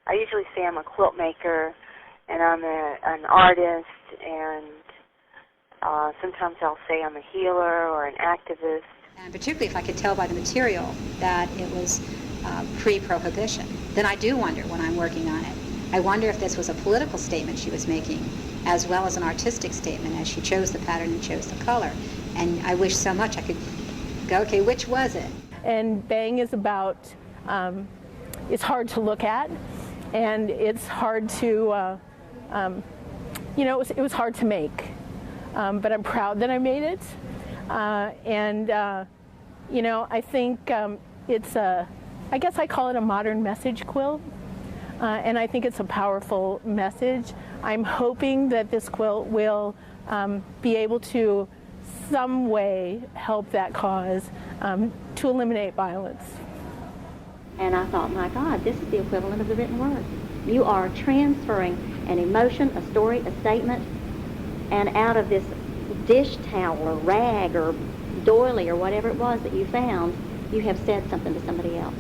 I usually say I'm a quilt maker, and I'm an artist, and sometimes I'll say I'm a healer or an activist. And particularly if I could tell by the material that it was pre-prohibition, then I do wonder when I'm working on it. I wonder if this was a political statement she was making as well as an artistic statement as she chose the pattern and chose the color. And I wish so much I could go, okay, which was it? And Bang is about, it's hard to look at, and it's hard to, it was hard to make. But I'm proud that I made it. I think it's I guess I call it a modern message quilt. And I think it's a powerful message. I'm hoping that this quilt will be able to some way help that cause to eliminate violence. And I thought, my God, this is the equivalent of the written word. You are transferring an emotion, a story, a statement, and out of this dish towel or rag or doily or whatever it was that you found, you have said something to somebody else.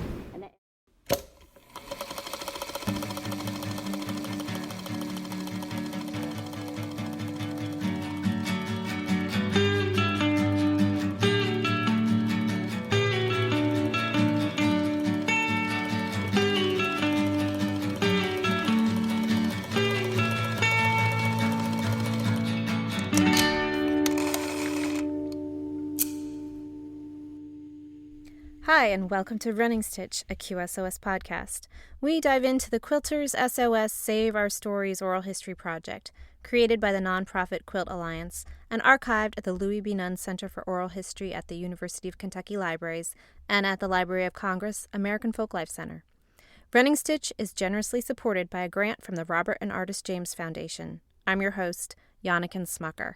Hi, and welcome to Running Stitch, a QSOS podcast. We dive into the Quilters SOS Save Our Stories Oral History Project, created by the nonprofit Quilt Alliance and archived at the Louis B. Nunn Center for Oral History at the University of Kentucky Libraries and at the Library of Congress American Folklife Center. Running Stitch is generously supported by a grant from the Robert and Artist James Foundation. I'm your host, Janneken Smucker.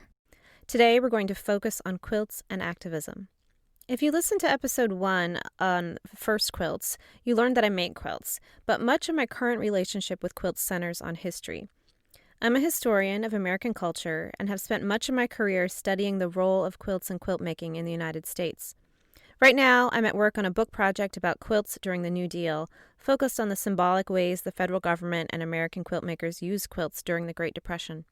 Today we're going to focus on quilts and activism. If you listen to episode 1 on first quilts, you learned that I make quilts, but much of my current relationship with quilts centers on history. I'm a historian of American culture and have spent much of my career studying the role of quilts and quilt making in the United States. Right now, I'm at work on a book project about quilts during the New Deal, focused on the symbolic ways the federal government and American quilt makers used quilts during the Great Depression.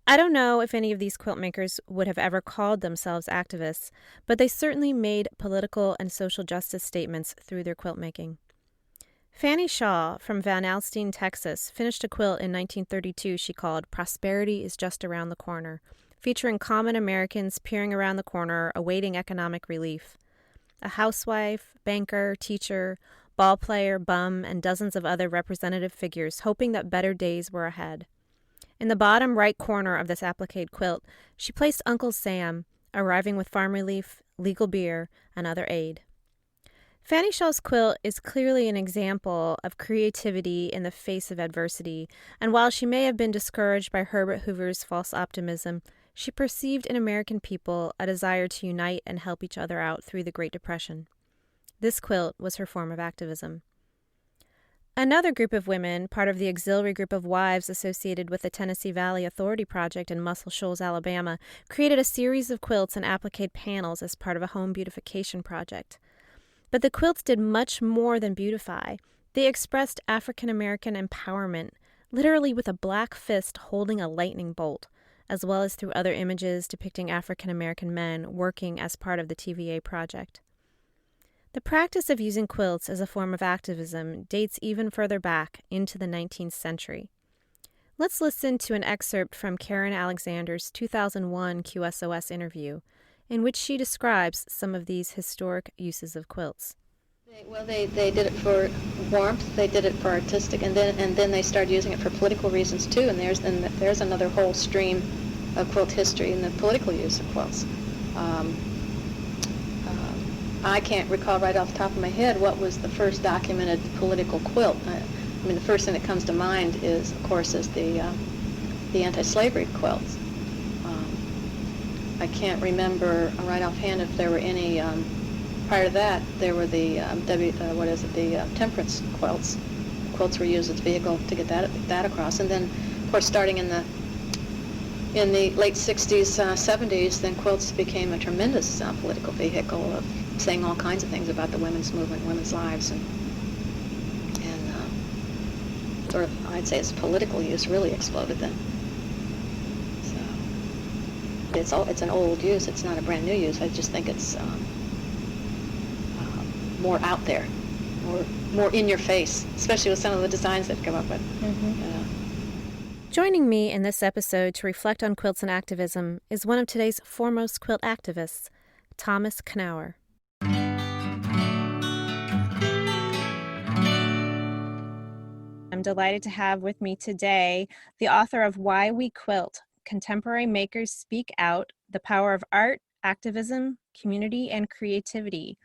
I don't know if any of these quilt makers would have ever called themselves activists, but they certainly made political and social justice statements through their quilt making. Fannie Shaw from Van Alstyne, Texas, finished a quilt in 1932 she called "Prosperity is Just Around the Corner," featuring common Americans peering around the corner, awaiting economic relief. A housewife, banker, teacher, ball player, bum, and dozens of other representative figures hoping that better days were ahead. In the bottom right corner of this applique quilt, she placed Uncle Sam, arriving with farm relief, legal beer, and other aid. Fannie Shaw's quilt is clearly an example of creativity in the face of adversity, and while she may have been discouraged by Herbert Hoover's false optimism, she perceived in American people a desire to unite and help each other out through the Great Depression. This quilt was her form of activism. Another group of women, part of the auxiliary group of wives associated with the Tennessee Valley Authority Project in Muscle Shoals, Alabama, created a series of quilts and applique panels as part of a home beautification project. But the quilts did much more than beautify. They expressed African American empowerment, literally with a black fist holding a lightning bolt, as well as through other images depicting African American men working as part of the TVA project. The practice of using quilts as a form of activism dates even further back into the 19th century. Let's listen to an excerpt from Karen Alexander's 2001 QSOS interview, in which she describes some of these historic uses of quilts. They did it for warmth, they did it for artistic, and then they started using it for political reasons too, and there's another whole stream of quilt history in the political use of quilts. I can't recall right off the top of my head what was the first documented political quilt. I mean, the first thing that comes to mind is, of course, the anti-slavery quilts. I can't remember right offhand if there were any. Prior to that, there were the temperance quilts. Quilts were used as a vehicle to get that across, and then, of course, starting in the late 60s, 70s, then quilts became a tremendous political vehicle of saying all kinds of things about the women's movement, women's lives, and or I'd say its political use really exploded then. So it's an old use. It's not a brand new use. I just think it's more out there, more in your face, especially with some of the designs they've come up with. Joining me in this episode to reflect on quilts and activism is one of today's foremost quilt activists, Thomas Knauer. I'm delighted to have with me today the author of Why We Quilt, Contemporary Makers Speak Out, The Power of Art, Activism, Community, and Creativity.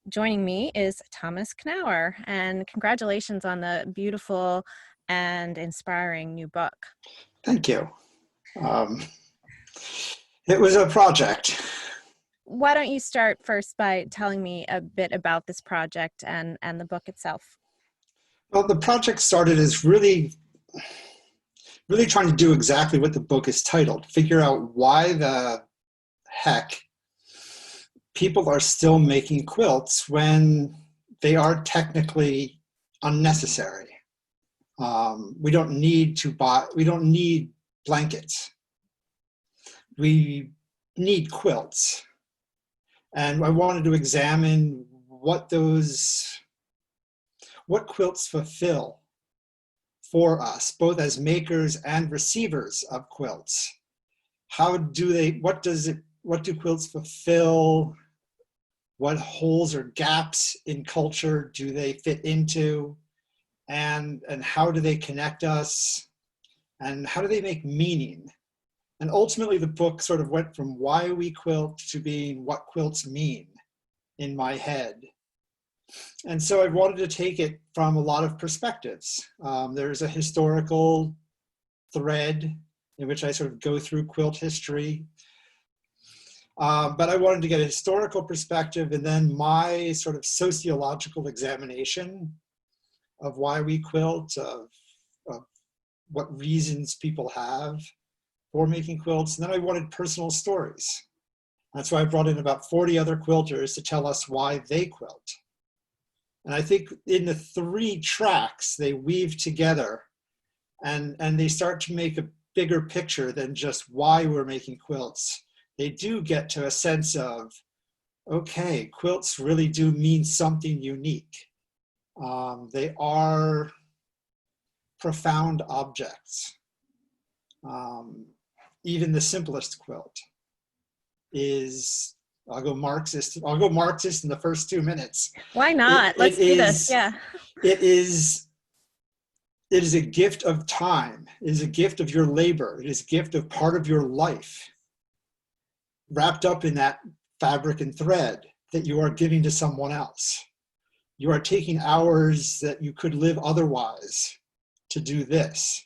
Joining me is Thomas Knauer, and congratulations on the beautiful and inspiring new book. Thank you. It was a project. Why don't you start first by telling me a bit about this project and the book itself? Well, the project started as really trying to do exactly what the book is titled, figure out why the heck people are still making quilts when they are technically unnecessary. We don't need blankets. We need quilts. And I wanted to examine what quilts fulfill for us, both as makers and receivers of quilts. What do quilts fulfill? What holes or gaps in culture do they fit into? And how do they connect us? And how do they make meaning? And ultimately the book sort of went from why we quilt to being what quilts mean in my head. And so I wanted to take it from a lot of perspectives. There's a historical thread in which I sort of go through quilt history. But I wanted to get a historical perspective and then my sort of sociological examination of why we quilt, of what reasons people have for making quilts. And then I wanted personal stories. That's why I brought in about 40 other quilters to tell us why they quilt. And I think in the 3 tracks, they weave together and they start to make a bigger picture than just why we're making quilts. They do get to a sense of, okay, quilts really do mean something unique. They are profound objects. Even the simplest quilt is, I'll go Marxist in the first 2 minutes. Why not? Let's do this, yeah. It is a gift of time. It is a gift of your labor. It is a gift of part of your life wrapped up in that fabric and thread that you are giving to someone else. You are taking hours that you could live otherwise to do this.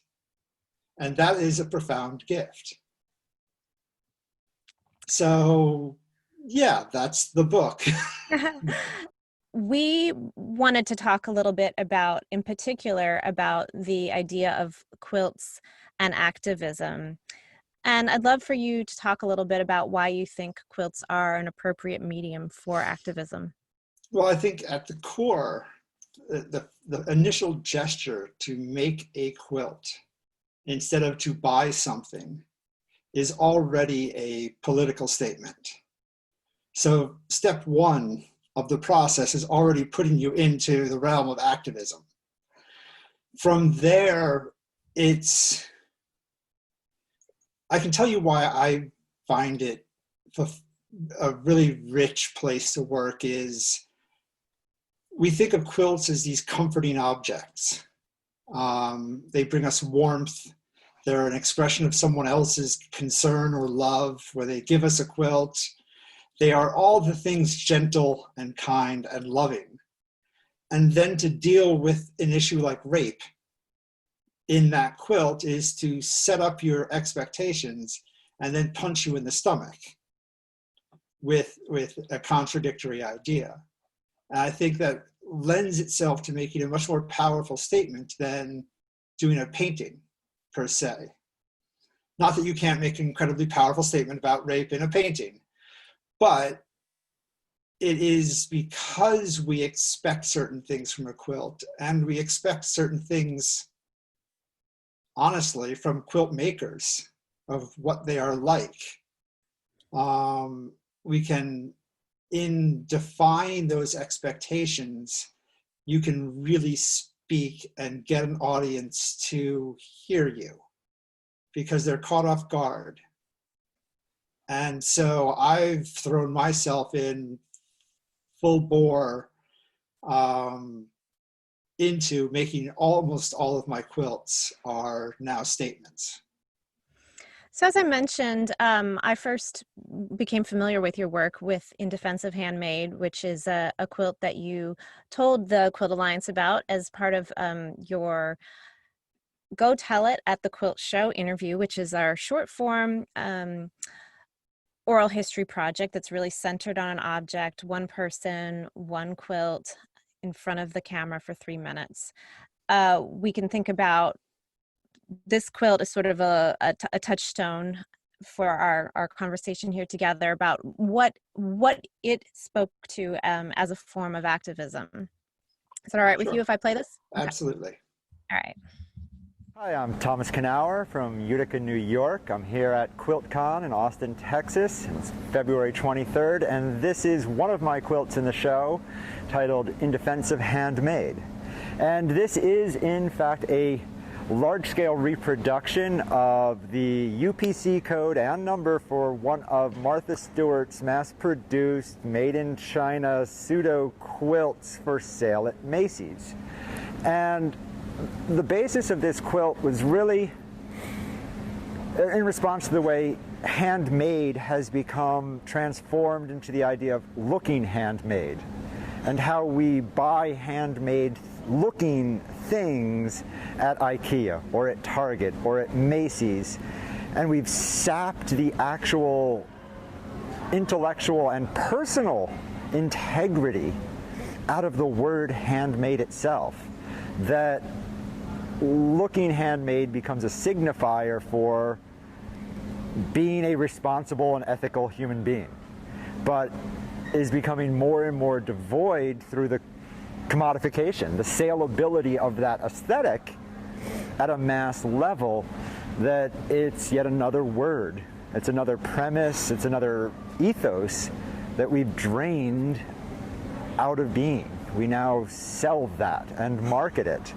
And that is a profound gift. So, yeah, that's the book. We wanted to talk a little bit about, in particular, about the idea of quilts and activism. And I'd love for you to talk a little bit about why you think quilts are an appropriate medium for activism. Well, I think at the core, the initial gesture to make a quilt instead of to buy something is already a political statement. So step 1 of the process is already putting you into the realm of activism. From there, I can tell you why I find it a really rich place to work is we think of quilts as these comforting objects. They bring us warmth. They're an expression of someone else's concern or love, where they give us a quilt. They are all the things gentle and kind and loving. And then to deal with an issue like rape in that quilt is to set up your expectations and then punch you in the stomach with a contradictory idea. And I think that lends itself to making a much more powerful statement than doing a painting per se. Not that you can't make an incredibly powerful statement about rape in a painting, but it is because we expect certain things from a quilt and we expect certain things honestly, from quilt makers of what they are like. We can, in defying those expectations, you can really speak and get an audience to hear you because they're caught off guard. And so I've thrown myself in full bore into making almost all of my quilts are now statements. So as I mentioned, I first became familiar with your work with In Defense of Handmade, which is a quilt that you told the Quilt Alliance about as part of your Go Tell It at the Quilt Show interview, which is our short form oral history project that's really centered on an object, one person, one quilt in front of the camera for 3 minutes. We can think about this quilt as sort of a touchstone for our conversation here together about what it spoke to as a form of activism. Is that all right with Sure. you if I play this? Absolutely. Okay. All right. Hi, I'm Thomas Knauer from Utica, New York. I'm here at QuiltCon in Austin, Texas. It's February 23rd, and this is one of my quilts in the show titled In Defense of Handmade. And this is, in fact, a large-scale reproduction of the UPC code and number for one of Martha Stewart's mass-produced, made-in-China pseudo quilts for sale at Macy's. And the basis of this quilt was really in response to the way handmade has become transformed into the idea of looking handmade, and how we buy handmade looking things at IKEA or at Target or at Macy's, and we've sapped the actual intellectual and personal integrity out of the word handmade itself. That looking handmade becomes a signifier for being a responsible and ethical human being, but is becoming more and more devoid through the commodification, the saleability of that aesthetic at a mass level, that it's yet another word, it's another premise, it's another ethos that we've drained out of being. We now sell that and market it.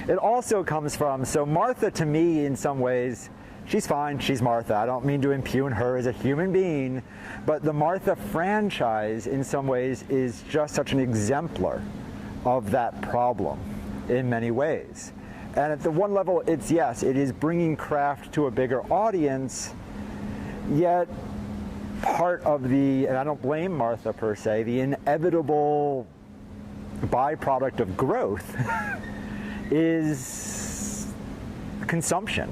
It also comes from, so Martha to me in some ways, she's fine, she's Martha. I don't mean to impugn her as a human being, but the Martha franchise in some ways is just such an exemplar of that problem in many ways. And at the one level, it's yes, it is bringing craft to a bigger audience, yet part of the, and I don't blame Martha per se, the inevitable byproduct of growth is consumption.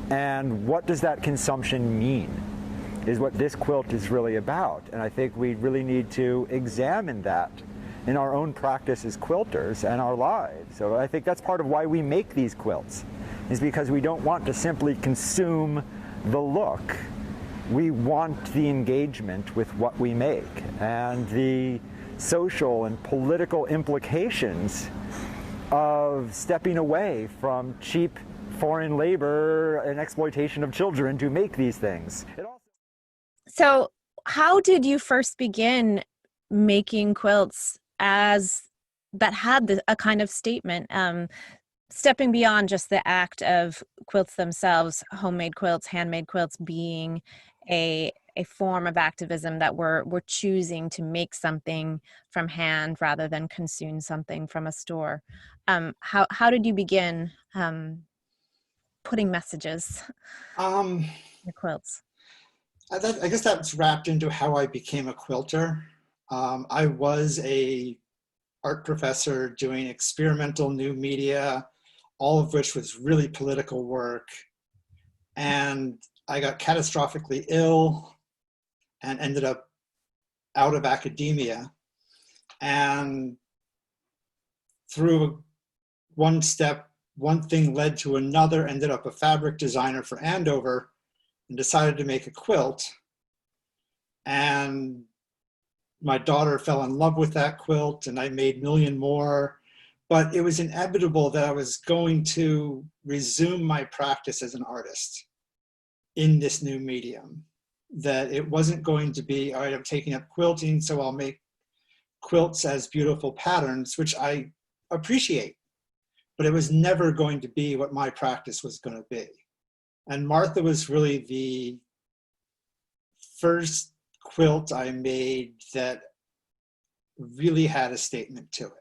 And what does that consumption mean is what this quilt is really about. And I think we really need to examine that in our own practice as quilters and our lives. So I think that's part of why we make these quilts, is because we don't want to simply consume the look. We want the engagement with what we make and the social and political implications of stepping away from cheap foreign labor and exploitation of children to make these things. So how did you first begin making quilts as that had a kind of statement, stepping beyond just the act of quilts themselves, homemade quilts, handmade quilts being a form of activism, that we're choosing to make something from hand rather than consume something from a store? How did you begin putting messages in your quilts? I guess that's wrapped into how I became a quilter. I was a art professor doing experimental new media, all of which was really political work. And I got catastrophically ill and ended up out of academia. And through one step, one thing led to another, ended up a fabric designer for Andover and decided to make a quilt. And my daughter fell in love with that quilt, and I made a million more. but it was inevitable that I was going to resume my practice as an artist in this new medium, that it wasn't going to be, all right, I'm taking up quilting, so I'll make quilts as beautiful patterns, which I appreciate, but it was never going to be what my practice was going to be. And Martha was really the first quilt I made that really had a statement to it.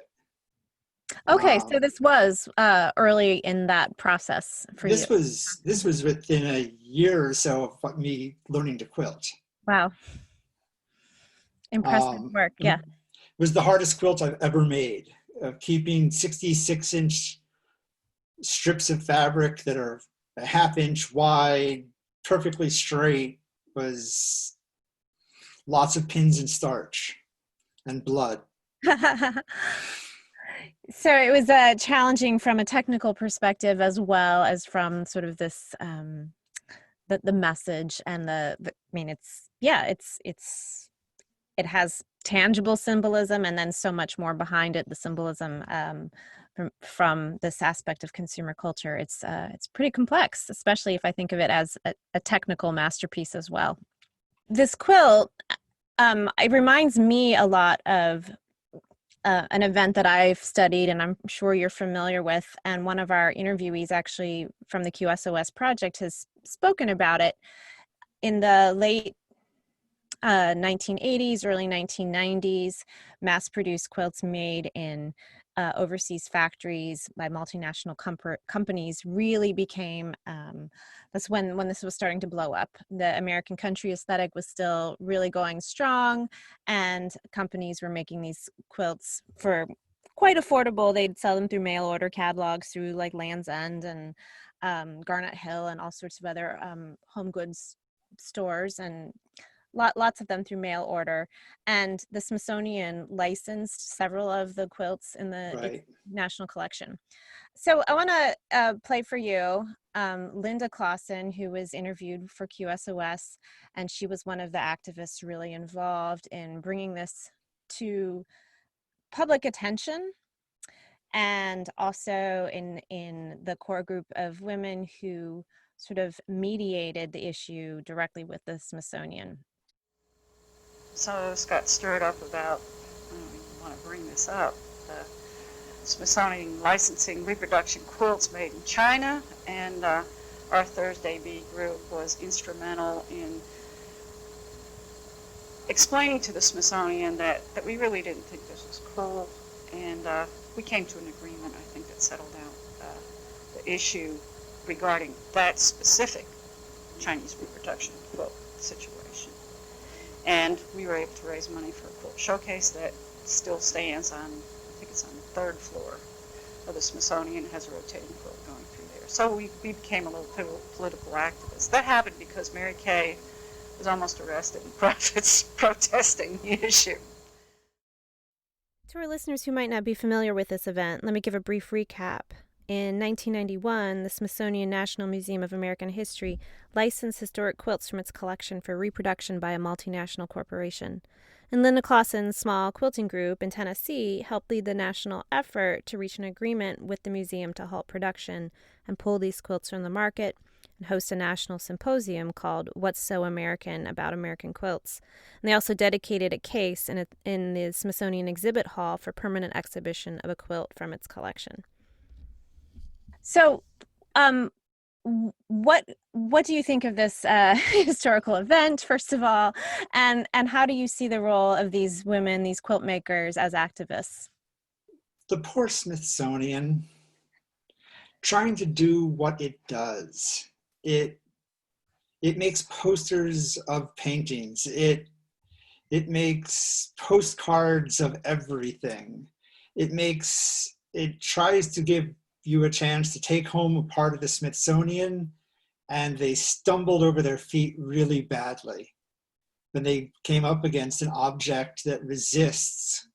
Okay, so this was early in that process for you. This was within a year or so of me learning to quilt. Wow. Impressive work, yeah. It was the hardest quilt I've ever made. Keeping 66-inch strips of fabric that are a half-inch wide, perfectly straight, was lots of pins and starch and blood. So it was challenging from a technical perspective as well as from sort of this the message and the I mean it has tangible symbolism and then so much more behind it, the symbolism from this aspect of consumer culture. It's pretty complex, especially if I think of it as a technical masterpiece as well. This quilt it reminds me a lot of an event that I've studied and I'm sure you're familiar with, and one of our interviewees actually from the QSOS project has spoken about it. In the late 1980s, early 1990s, mass-produced quilts made in overseas factories by multinational companies really became, that's when this was starting to blow up. The American country aesthetic was still really going strong, and companies were making these quilts for quite affordable. They'd sell them through mail order catalogs through like Land's End and Garnet Hill and all sorts of other home goods stores, and lots of them through mail order. And the Smithsonian licensed several of the quilts in the national collection. So I want to play for you Linda Clausen, who was interviewed for QSOS, and she was one of the activists really involved in bringing this to public attention, and also in the core group of women who sort of mediated the issue directly with the Smithsonian. Some of us got stirred up about, I don't even want to bring this up, the Smithsonian licensing reproduction quilts made in China, and our Thursday B group was instrumental in explaining to the Smithsonian that we really didn't think this was cool, and we came to an agreement, I think, that settled out the issue regarding that specific Chinese reproduction quilt situation. And we were able to raise money for a quilt showcase that still stands on, I think it's on the third floor of the Smithsonian. It has a rotating quilt going through there. So we became a little political activists. That happened because Mary Kay was almost arrested in protesting the issue. To our listeners who might not be familiar with this event, let me give a brief recap. In 1991, the Smithsonian National Museum of American History licensed historic quilts from its collection for reproduction by a multinational corporation. And Linda Clausen's small quilting group in Tennessee helped lead the national effort to reach an agreement with the museum to halt production and pull these quilts from the market and host a national symposium called What's So American About American Quilts. And they also dedicated a case in the Smithsonian Exhibit Hall for permanent exhibition of a quilt from its collection. So, what do you think of this historical event, first of all, and how do you see the role of these women, these quilt makers, as activists? The poor Smithsonian, trying to do what it does. It makes posters of paintings. It makes postcards of everything. It tries to give you a chance to take home a part of the Smithsonian, and they stumbled over their feet really badly when they came up against an object that resists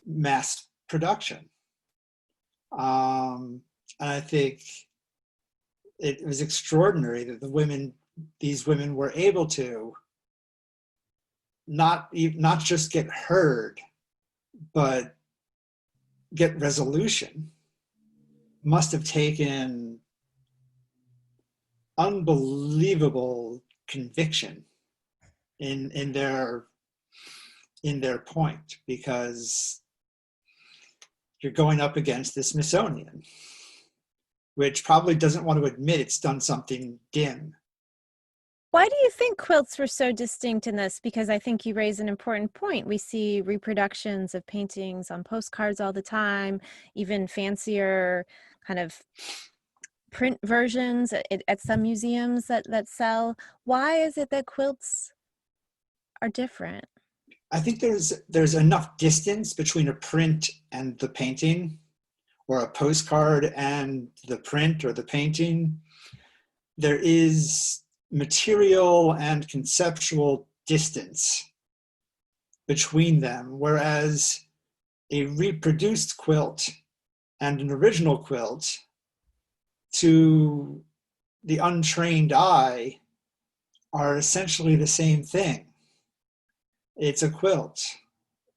mass production. And I think it was extraordinary that these women were able to not just get heard, but get resolution must have taken unbelievable conviction in their point, because you're going up against the Smithsonian, which probably doesn't want to admit it's done something dim. Why do you think quilts were so distinct in this? Because I think you raise an important point. We see reproductions of paintings on postcards all the time, even fancier kind of print versions at some museums that sell. Why is it that quilts are different? I think there's enough distance between a print and the painting, or a postcard and the print or the painting. There is material and conceptual distance between them, whereas a reproduced quilt and an original quilt, to the untrained eye, are essentially the same thing. It's a quilt.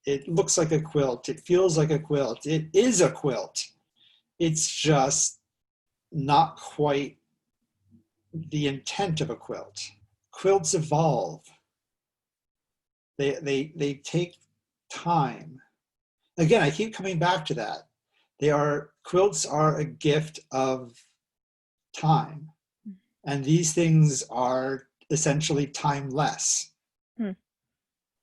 It looks like a quilt. It feels like a quilt. It is a quilt. It's just not quite the intent of a quilt. Quilts evolve. They take time. Again, I keep coming back to that. Quilts are a gift of time. And these things are essentially timeless.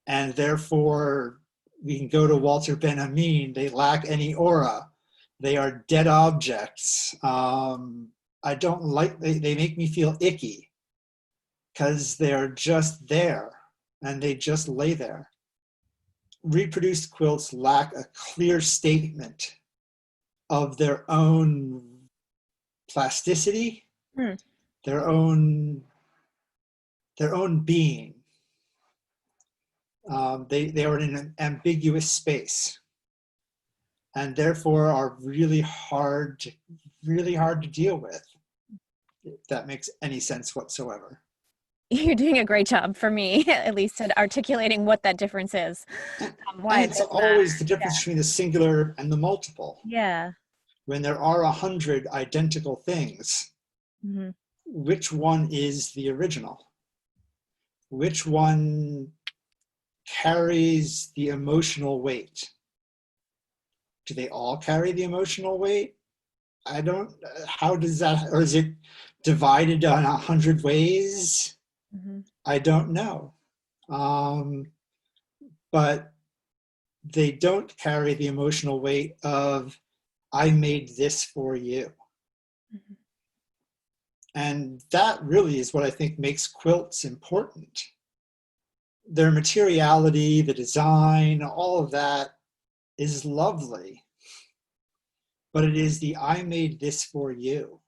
And therefore, we can go to Walter Benjamin. They lack any aura. They are dead objects. I don't like, they make me feel icky because they're just there and they just lay there. Reproduced quilts lack a clear statement of their own plasticity, their own being. They are in an ambiguous space, and therefore are really hard to deal with, if that makes any sense whatsoever. You're doing a great job, for me, at least, at articulating what that difference is. Why it's always the difference between the singular and the multiple. Yeah. When there are 100 identical things, which one is the original? Which one carries the emotional weight? Do they all carry the emotional weight? How does that, or is it divided on 100 ways? I don't know. But they don't carry the emotional weight of, I made this for you. And that really is what I think makes quilts important. Their materiality, the design, all of that is lovely. But it is the I made this for you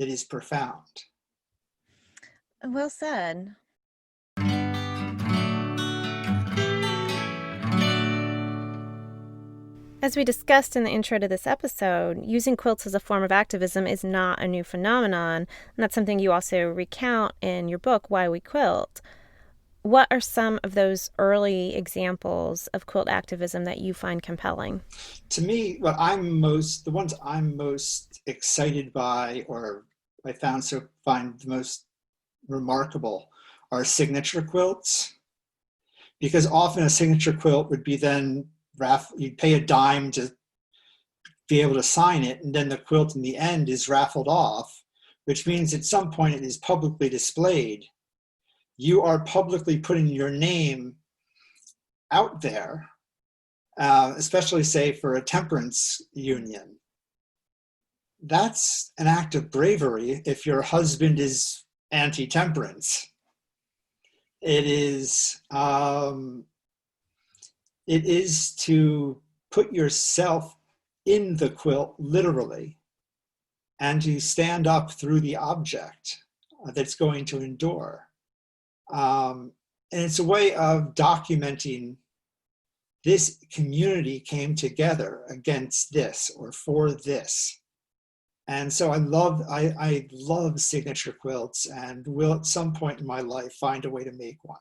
that is profound. Well said. As we discussed in the intro to this episode, using quilts as a form of activism is not a new phenomenon, and that's something you also recount in your book, Why We Quilt. What are some of those early examples of quilt activism that you find compelling? To me, the ones I'm most excited by, or I find the most remarkable, are signature quilts. Because often a signature quilt would be then you'd pay a dime to be able to sign it, and then the quilt in the end is raffled off, which means at some point it is publicly displayed. You are publicly putting your name out there, especially, say, for a temperance union. That's an act of bravery if your husband is anti-temperance. It is to put yourself in the quilt, literally, and to stand up through the object that's going to endure. And it's a way of documenting this community came together against this or for this. And so I love signature quilts, and will at some point in my life find a way to make one.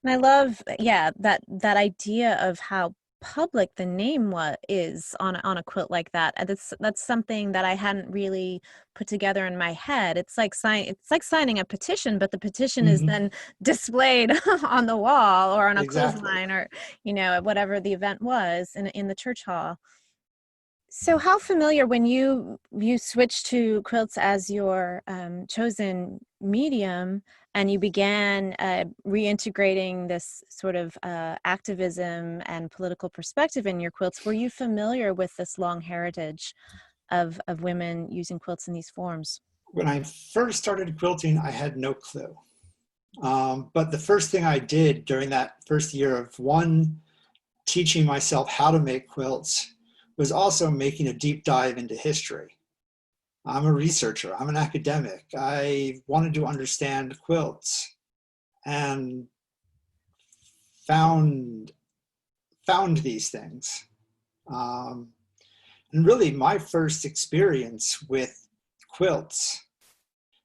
And I love, that idea of how public the name is on a quilt like that. And that's something that I hadn't really put together in my head. It's like signing a petition, but the petition is then displayed on the wall or on a clothesline or, whatever the event was in the church hall. So how familiar, when you switched to quilts as your chosen medium, and you began reintegrating this sort of activism and political perspective in your quilts, were you familiar with this long heritage of women using quilts in these forms? When I first started quilting, I had no clue. But the first thing I did during that first year of teaching myself how to make quilts was also making a deep dive into history. I'm a researcher, I'm an academic. I wanted to understand quilts and found these things. And really my first experience with quilts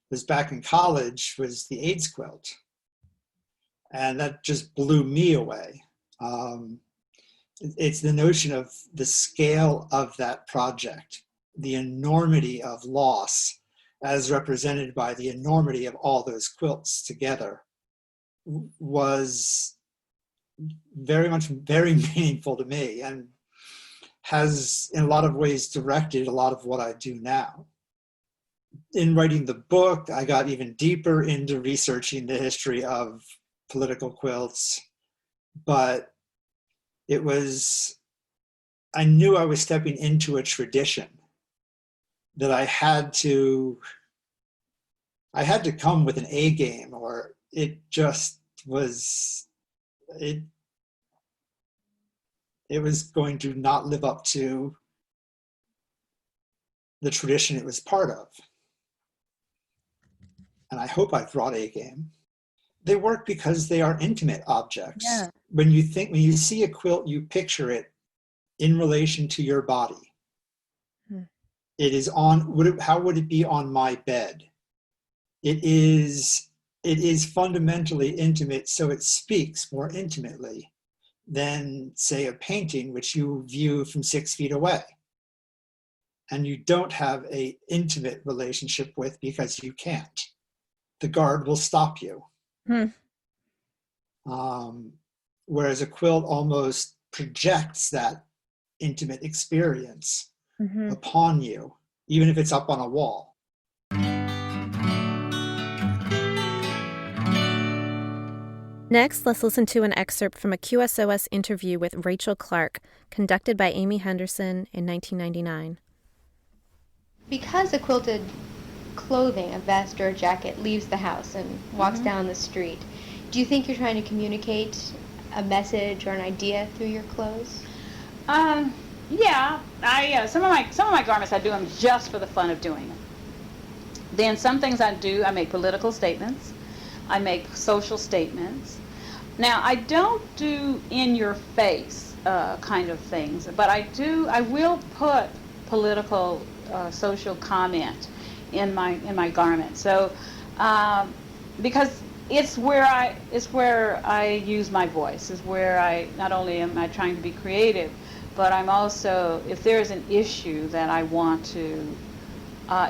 was back in college, was the AIDS quilt. And that just blew me away. It's the notion of the scale of that project, the enormity of loss as represented by the enormity of all those quilts together was very meaningful to me, and has in a lot of ways directed a lot of what I do now. In writing the book, I got even deeper into researching the history of political quilts, but I knew I was stepping into a tradition that I had to come with an A game, or it just was, it was going to not live up to the tradition it was part of. And I hope I've brought A game. They work because they are intimate objects. Yeah. When you see a quilt, you picture it in relation to your body. It is how would it be on my bed? It is fundamentally intimate, so it speaks more intimately than, say, a painting which you view from 6 feet away. And you don't have an intimate relationship with because you can't. The guard will stop you. Whereas a quilt almost projects that intimate experience upon you, even if it's up on a wall. Next, let's listen to an excerpt from a QSOS interview with Rachel Clark, conducted by Amy Henderson in 1999. Because a quilted clothing, a vest or a jacket, leaves the house and walks down the street, do you think you're trying to communicate a message or an idea through your clothes? Yeah. Some of my garments I do them just for the fun of doing them. Then some things I make political statements. I make social statements. Now I don't do in your face kind of things, but I will put political social comment in my garment. So because it's where I use my voice, is where I not only am I trying to be creative, but I'm also, if there's an issue that I want to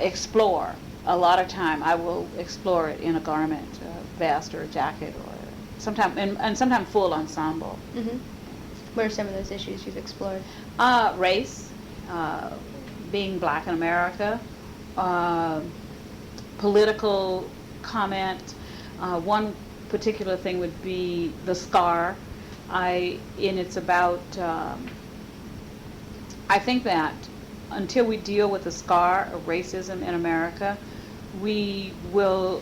explore, a lot of time I will explore it in a garment, a vest or a jacket, or sometimes full ensemble. What are some of those issues you've explored? Race, being black in America, political comment. One particular thing would be the scar. It's about, I think that until we deal with the scar of racism in America, we will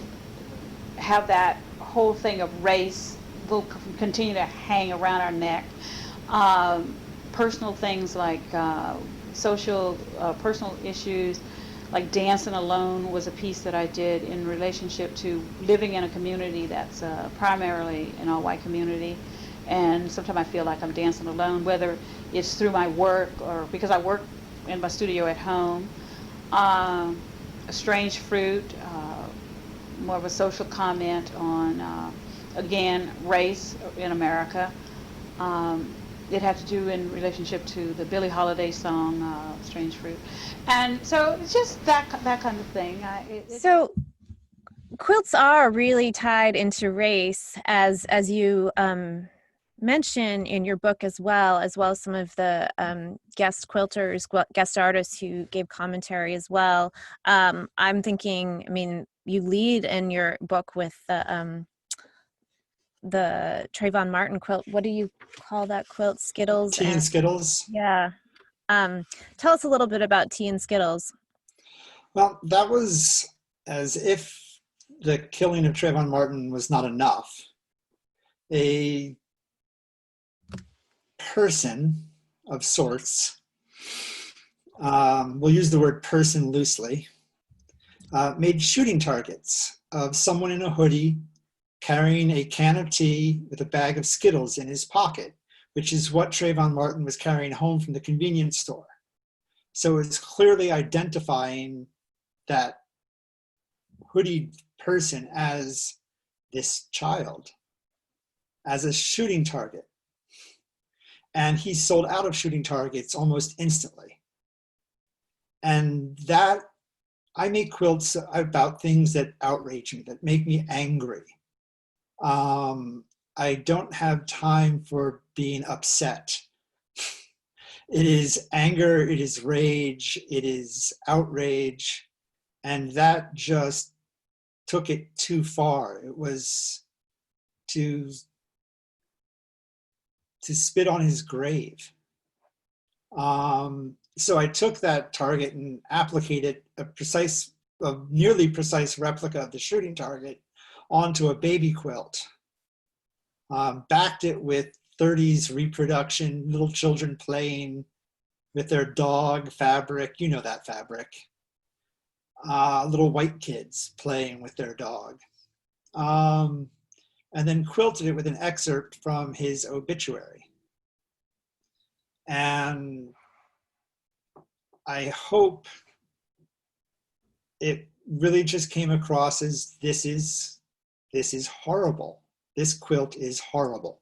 have that whole thing of race will continue to hang around our neck. Personal things like personal issues, like Dancing Alone was a piece that I did in relationship to living in a community that's primarily an all-white community. And sometimes I feel like I'm dancing alone, whether it's through my work or because I work in my studio at home. A Strange Fruit, more of a social comment on, again, race in America. it had to do in relationship to the Billie Holiday song, Strange Fruit. And so it's just that kind of thing. So quilts are really tied into race, as you mention in your book, as well as some of the guest quilters, guest artists who gave commentary as well. I'm thinking, I mean, you lead in your book with the Trayvon Martin quilt. What do you call that quilt? Skittles? Tea and Skittles. Yeah. Tell us a little bit about Tea and Skittles. Well, that was as if the killing of Trayvon Martin was not enough. A person of sorts, we'll use the word person loosely, made shooting targets of someone in a hoodie carrying a can of tea with a bag of Skittles in his pocket, which is what Trayvon Martin was carrying home from the convenience store. So it's clearly identifying that hoodied person as this child, as a shooting target. And he sold out of shooting targets almost instantly. And that, I make quilts about things that outrage me, that make me angry. I don't have time for being upset. It is anger, it is rage, it is outrage, and that just took it too far. It was to spit on his grave. So I took that target and applicated a nearly precise replica of the shooting target onto a baby quilt. Backed it with 30s reproduction, little children playing with their dog fabric, you know that fabric. Little white kids playing with their dog. And then quilted it with an excerpt from his obituary. And I hope it really just came across as this is horrible. This quilt is horrible.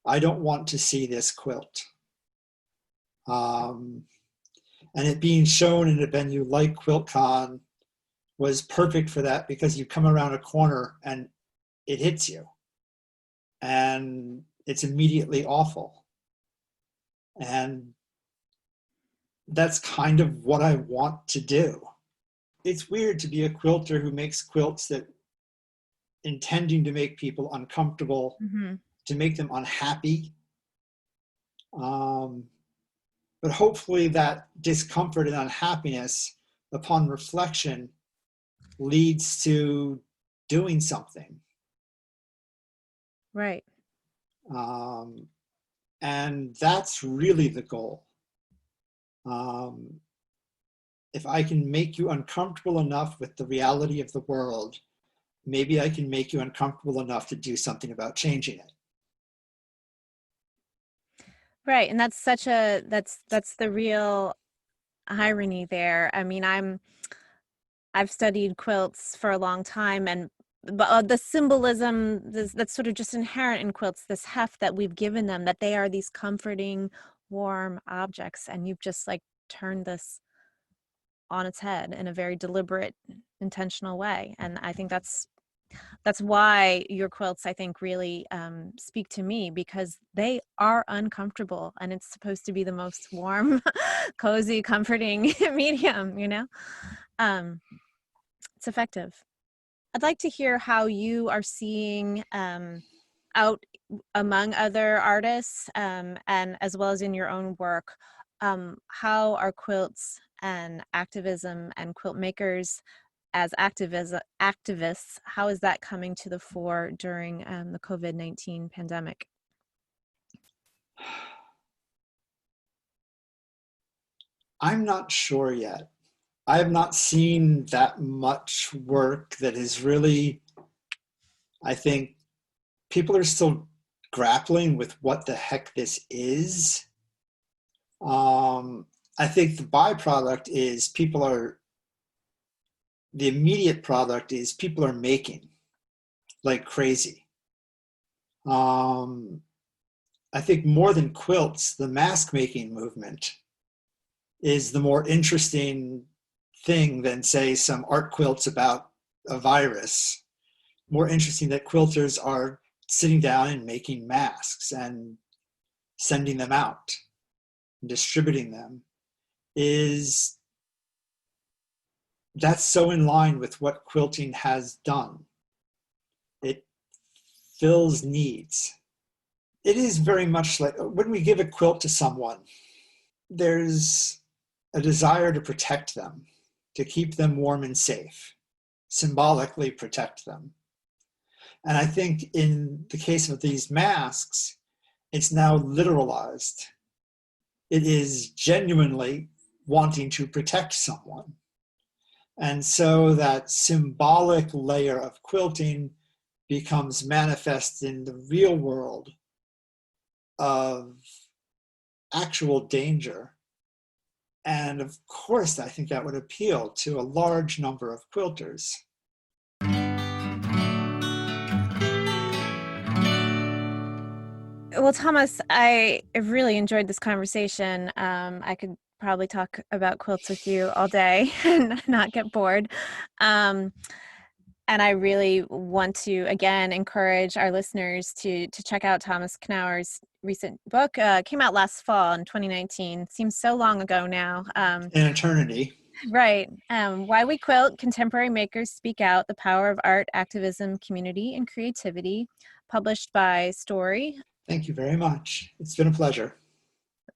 I don't want to see this quilt. And it being shown in a venue like QuiltCon was perfect for that, because you come around a corner and it hits you. And it's immediately awful. And that's kind of what I want to do. It's weird to be a quilter who makes quilts that intending to make people uncomfortable, to make them unhappy. But hopefully that discomfort and unhappiness, upon reflection, leads to doing something. Right. And that's really the goal. If I can make you uncomfortable enough with the reality of the world, maybe I can make you uncomfortable enough to do something about changing it. Right, and that's the real irony there. I mean, I've studied quilts for a long time, and the symbolism that's sort of just inherent in quilts, this heft that we've given them, that they are these comforting, warm objects, and you've just like turned this on its head in a very deliberate, intentional way. And I think that's why your quilts, I think, really speak to me, because they are uncomfortable, and it's supposed to be the most warm, cozy, comforting medium, you know? It's effective. I'd like to hear how you are seeing out among other artists, and as well as in your own work, how are quilts and activism and quilt makers as activists, how is that coming to the fore during the COVID-19 pandemic? I'm not sure yet. I have not seen that much work that is really, I think people are still grappling with what the heck this is. I think the byproduct is the immediate product is people are making like crazy. I think more than quilts, the mask making movement is the more interesting thing than, say, some art quilts about a virus. More interesting that quilters are sitting down and making masks and sending them out and distributing them. That's so in line with what quilting has done. It fills needs. It is very much like when we give a quilt to someone, there's a desire to protect them, to keep them warm and safe, symbolically protect them. And I think in the case of these masks, it's now literalized. It is genuinely wanting to protect someone. And so that symbolic layer of quilting becomes manifest in the real world of actual danger. And of course, I think that would appeal to a large number of quilters. Well, Thomas, I really enjoyed this conversation. I could probably talk about quilts with you all day and not get bored. And I really want to, again, encourage our listeners to check out Thomas Knauer's recent book. Came out last fall in 2019. Seems so long ago now. An eternity. Right. Why We Quilt, Contemporary Makers Speak Out, The Power of Art, Activism, Community, and Creativity, published by Story. Thank you very much. It's been a pleasure.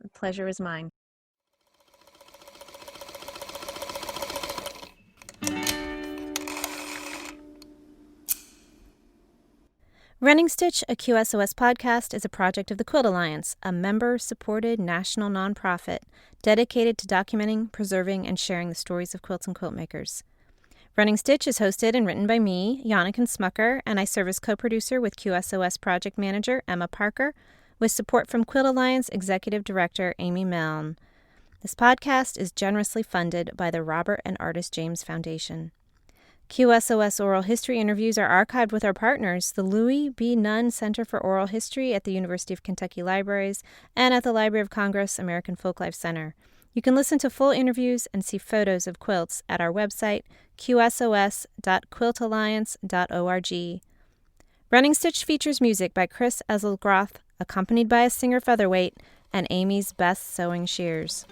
The pleasure is mine. Running Stitch, a QSOS podcast, is a project of the Quilt Alliance, a member-supported national nonprofit dedicated to documenting, preserving, and sharing the stories of quilts and quilt makers. Running Stitch is hosted and written by me, Janneken Smucker, and I serve as co-producer with QSOS project manager Emma Parker, with support from Quilt Alliance Executive Director Amy Milne. This podcast is generously funded by the Robert and Artist James Foundation. QSOS oral history interviews are archived with our partners, the Louis B. Nunn Center for Oral History at the University of Kentucky Libraries and at the Library of Congress American Folklife Center. You can listen to full interviews and see photos of quilts at our website, qsos.quiltalliance.org. Running Stitch features music by Chris Eselgroth, accompanied by a singer featherweight, and Amy's Best Sewing Shears.